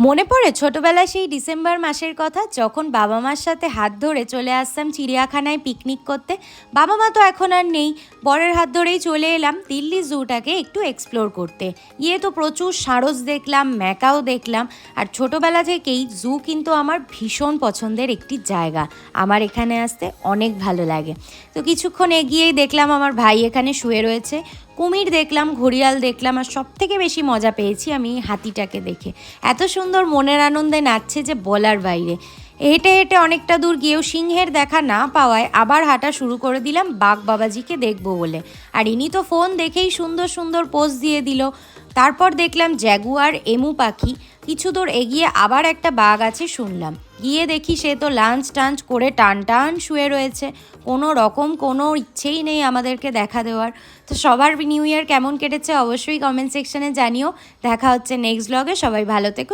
মনে পড়ে ছোটবেলায় সেই ডিসেম্বর মাসের কথা, যখন বাবা মার সাথে হাত ধরে চলে আসতাম চিড়িয়াখানায় পিকনিক করতে। বাবা মা তো এখন আর নেই, বরের হাত ধরেই চলে এলাম দিল্লি জুটাকে একটু এক্সপ্লোর করতে। গিয়ে তো প্রচুর সারস দেখলাম, ম্যাকাও দেখলাম। আর ছোটবেলা থেকেই জু কিন্তু আমার ভীষণ পছন্দের একটি জায়গা, আমার এখানে আসতে অনেক ভালো লাগে। তো কিছুক্ষণ এগিয়েই দেখলাম আমার ভাই এখানে শুয়ে রয়েছে, কুমির দেখলাম, ঘড়িয়াল দেখলাম, আর সবথেকে বেশি মজা পেয়েছি আমি হাতিটাকে দেখে। এত সুন্দর মনের আনন্দে নাচছে যে বলার বাইরে। হেঁটে হেঁটে অনেকটা দূর গিয়েও সিংহের দেখা না পাওয়ায় আবার হাঁটা শুরু করে দিলাম বাঘ বাবাজিকে দেখবো বলে। আর ইনি তো ফোন দেখেই সুন্দর সুন্দর পোজ দিয়ে দিল। তারপর দেখলাম জ্যাগুয়ার এমু পাখি। কিছু দূর এগিয়ে আবার একটা বাঘ আছে শুনলাম, গিয়ে দেখি সে তো লাঞ্চ টাঞ্চ করে টান টান শুয়ে রয়েছে। কোনো রকম কোনো ইচ্ছেই নেই আমাদেরকে দেখা দেওয়ার। তো সবার নিউ ইয়ার কেমন কেটেছে অবশ্যই কমেন্ট সেকশনে জানিও। দেখা হচ্ছে নেক্সট ব্লগে, সবাই ভালো থেকো।